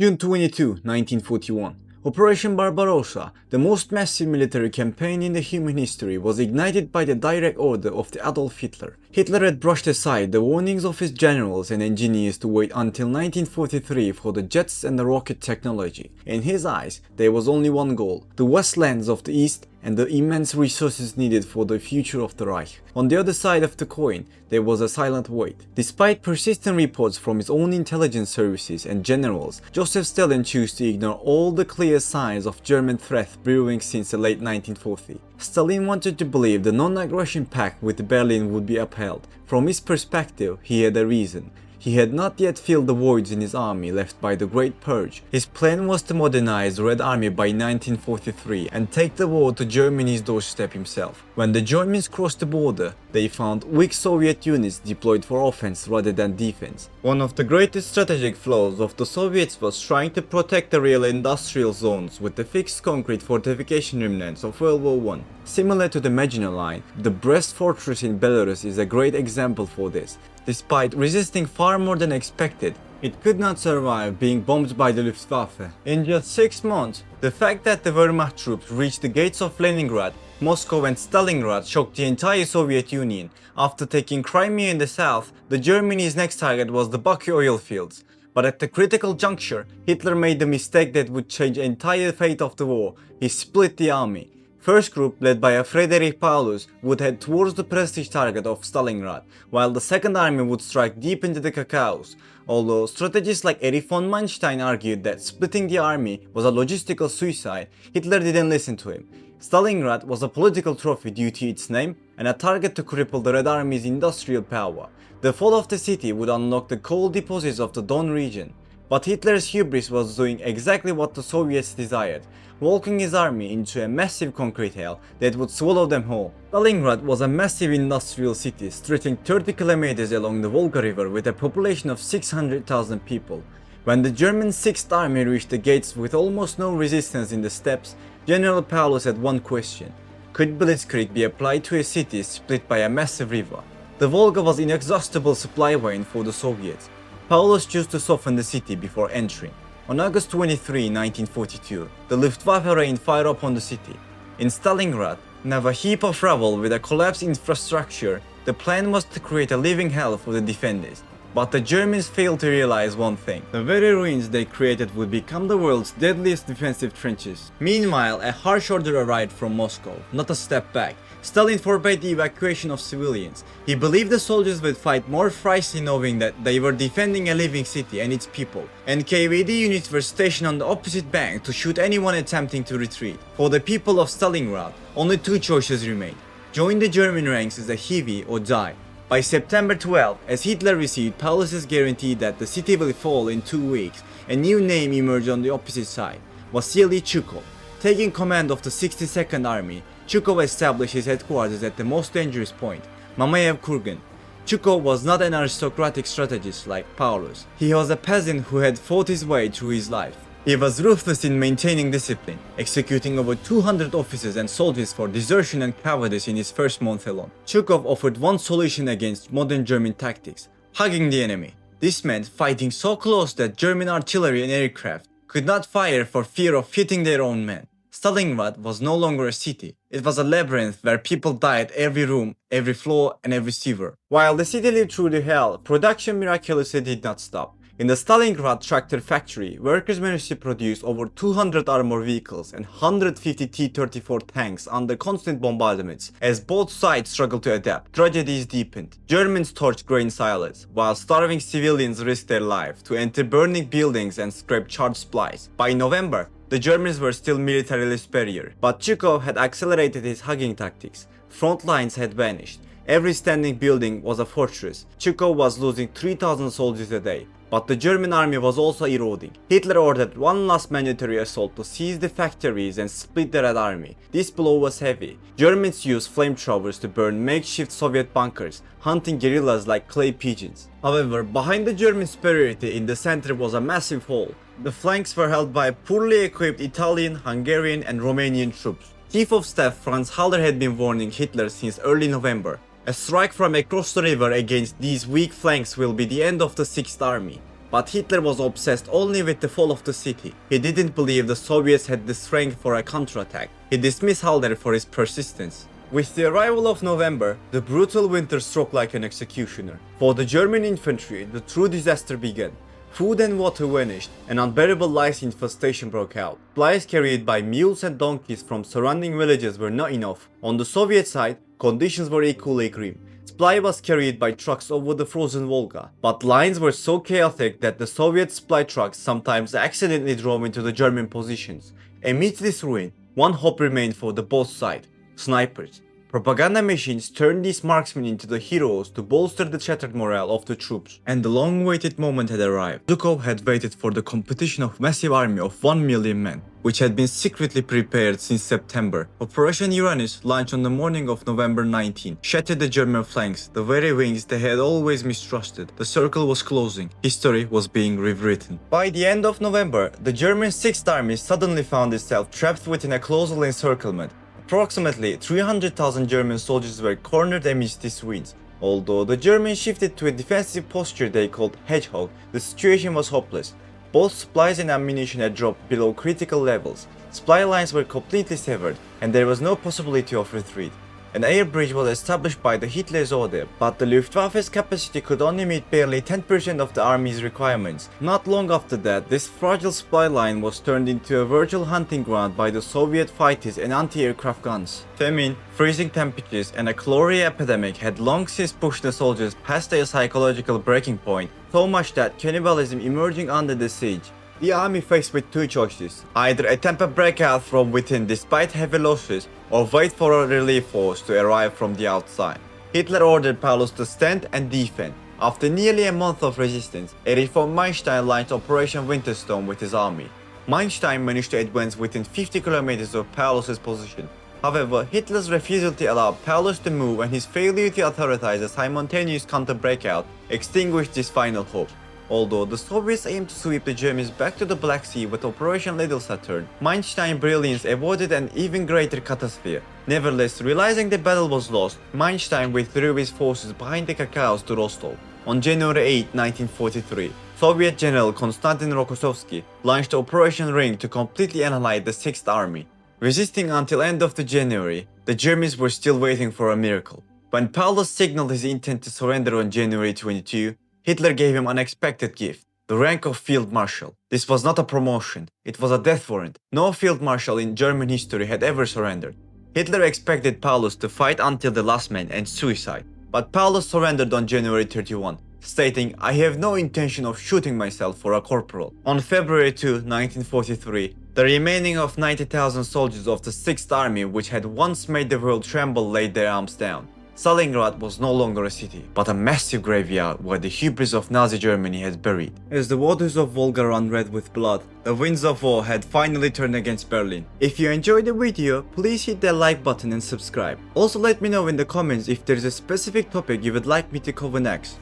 June 22, 1941. Operation Barbarossa, the most massive military campaign in the human history, was ignited by the direct order of Adolf Hitler. Hitler had brushed aside the warnings of his generals and engineers to wait until 1943 for the jets and the rocket technology. In his eyes, there was only one goal: the wastelands of the East and the immense resources needed for the future of the Reich. On the other side of the coin, there was a silent wait. Despite persistent reports from his own intelligence services and generals, Joseph Stalin chose to ignore all the clear signs of German threat brewing since the late 1940s. Stalin wanted to believe the non-aggression pact with Berlin would be upheld. From his perspective, he had a reason. He had not yet filled the voids in his army left by the Great Purge. His plan was to modernize the Red Army by 1943 and take the war to Germany's doorstep himself. When the Germans crossed the border, they found weak Soviet units deployed for offense rather than defense. One of the greatest strategic flaws of the Soviets was trying to protect the real industrial zones with the fixed concrete fortification remnants of World War I. Similar to the Maginot Line, the Brest fortress in Belarus is a great example for this. Despite resisting far more than expected, it could not survive being bombed by the Luftwaffe. In just 6 months, the fact that the Wehrmacht troops reached the gates of Leningrad, Moscow and Stalingrad shocked the entire Soviet Union. After taking Crimea in the south, the Germany's next target was the Baku oil fields. But at the critical juncture, Hitler made the mistake that would change the entire fate of the war. He split the army. First group, led by a Friedrich Paulus, would head towards the prestige target of Stalingrad, while the second army would strike deep into the Caucasus. Although strategists like Erich von Manstein argued that splitting the army was a logistical suicide, Hitler didn't listen to him. Stalingrad was a political trophy due to its name and a target to cripple the Red Army's industrial power. The fall of the city would unlock the coal deposits of the Don region. But Hitler's hubris was doing exactly what the Soviets desired, walking his army into a massive concrete hell that would swallow them whole. Stalingrad was a massive industrial city stretching 30 kilometers along the Volga River with a population of 600,000 people. When the German 6th Army reached the gates with almost no resistance in the steppes, General Paulus had one question: could blitzkrieg be applied to a city split by a massive river? The Volga was an inexhaustible supply lane for the Soviets. Paulus chose to soften the city before entering. On August 23, 1942, the Luftwaffe rained fire upon the city. In Stalingrad, now a heap of rubble with a collapsed infrastructure, the plan was to create a living hell for the defenders. But the Germans failed to realize one thing: the very ruins they created would become the world's deadliest defensive trenches. Meanwhile, a harsh order arrived from Moscow, not a step back. Stalin forbade the evacuation of civilians. He believed the soldiers would fight more fiercely knowing that they were defending a living city and its people. NKVD units were stationed on the opposite bank to shoot anyone attempting to retreat. For the people of Stalingrad, only two choices remained: join the German ranks as a Hiwi or die. By September 12, as Hitler received Paulus's guarantee that the city will fall in 2 weeks, a new name emerged on the opposite side: Vasily Zhukov. Taking command of the 62nd Army, Zhukov established his headquarters at the most dangerous point, Mamayev Kurgan. Zhukov was not an aristocratic strategist like Paulus. He was a peasant who had fought his way through his life. He was ruthless in maintaining discipline, executing over 200 officers and soldiers for desertion and cowardice in his first month alone. Zhukov offered one solution against modern German tactics: hugging the enemy. This meant fighting so close that German artillery and aircraft could not fire for fear of hitting their own men. Stalingrad was no longer a city. It was a labyrinth where people died every room, every floor, and every sewer. While the city lived through the hell, production miraculously did not stop. In the Stalingrad tractor factory, workers managed to produce over 200 armored vehicles and 150 T-34 tanks under constant bombardments. As both sides struggled to adapt, tragedies deepened. Germans torched grain silos, while starving civilians risked their lives to enter burning buildings and scrape charred supplies. By November, the Germans were still militarily superior, but Zhukov had accelerated his hugging tactics. Front lines had vanished. Every standing building was a fortress. Zhukov was losing 3,000 soldiers a day. But the German army was also eroding. Hitler ordered one last mandatory assault to seize the factories and split the Red Army. This blow was heavy. Germans used flamethrowers to burn makeshift Soviet bunkers, hunting guerrillas like clay pigeons. However, behind the German superiority in the center was a massive hole. The flanks were held by poorly equipped Italian, Hungarian and Romanian troops. Chief of Staff Franz Haller had been warning Hitler since early November. A strike from across the river against these weak flanks will be the end of the 6th Army. But Hitler was obsessed only with the fall of the city. He didn't believe the Soviets had the strength for a counterattack. He dismissed Halder for his persistence. With the arrival of November, the brutal winter struck like an executioner. For the German infantry, the true disaster began. Food and water vanished, an unbearable lice infestation broke out. Supplies carried by mules and donkeys from surrounding villages were not enough. On the Soviet side, conditions were equally grim. Supply was carried by trucks over the frozen Volga, but lines were so chaotic that the Soviet supply trucks sometimes accidentally drove into the German positions. Amidst this ruin, one hope remained for the both sides: snipers. Propaganda machines turned these marksmen into the heroes to bolster the shattered morale of the troops. And the long-awaited moment had arrived. Zhukov had waited for the competition of massive army of 1 million men, which had been secretly prepared since September. Operation Uranus, launched on the morning of November 19, shattered the German flanks, the very wings they had always mistrusted. The circle was closing. History was being rewritten. By the end of November, the German 6th Army suddenly found itself trapped within a colossal encirclement. Approximately 300,000 German soldiers were cornered amidst these ruins. Although the Germans shifted to a defensive posture they called Hedgehog, the situation was hopeless. Both supplies and ammunition had dropped below critical levels. Supply lines were completely severed, and there was no possibility of retreat. An air bridge was established by the Hitler's order, but the Luftwaffe's capacity could only meet barely 10% of the army's requirements. Not long after that, this fragile supply line was turned into a virtual hunting ground by the Soviet fighters and anti-aircraft guns. Famine, freezing temperatures, and a cholera epidemic had long since pushed the soldiers past their psychological breaking point, so much that cannibalism emerging under the siege. The army faced with two choices: either attempt a breakout from within despite heavy losses, or wait for a relief force to arrive from the outside. Hitler ordered Paulus to stand and defend. After nearly a month of resistance, Erich von Manstein launched Operation Winterstorm with his army. Manstein managed to advance within 50 kilometers of Paulus's position. However, Hitler's refusal to allow Paulus to move and his failure to authorize a simultaneous counter-breakout extinguished this final hope. Although the Soviets aimed to sweep the Germans back to the Black Sea with Operation Little Saturn, Manstein's brilliance avoided an even greater catastrophe. Nevertheless, realizing the battle was lost, Manstein withdrew his forces behind the Caucasus to Rostov. On January 8, 1943, Soviet General Konstantin Rokossovsky launched Operation Ring to completely annihilate the 6th Army. Resisting until end of the January, the Germans were still waiting for a miracle. When Paulus signaled his intent to surrender on January 22, Hitler gave him an unexpected gift: the rank of Field Marshal. This was not a promotion, it was a death warrant. No Field Marshal in German history had ever surrendered. Hitler expected Paulus to fight until the last man and suicide. But Paulus surrendered on January 31, stating, "I have no intention of shooting myself for a corporal." On February 2, 1943, the remaining of 90,000 soldiers of the 6th Army, which had once made the world tremble, laid their arms down. Stalingrad was no longer a city, but a massive graveyard where the hubris of Nazi Germany had buried. As the waters of Volga ran red with blood, the winds of war had finally turned against Berlin. If you enjoyed the video, please hit the like button and subscribe. Also let me know in the comments if there is a specific topic you would like me to cover next.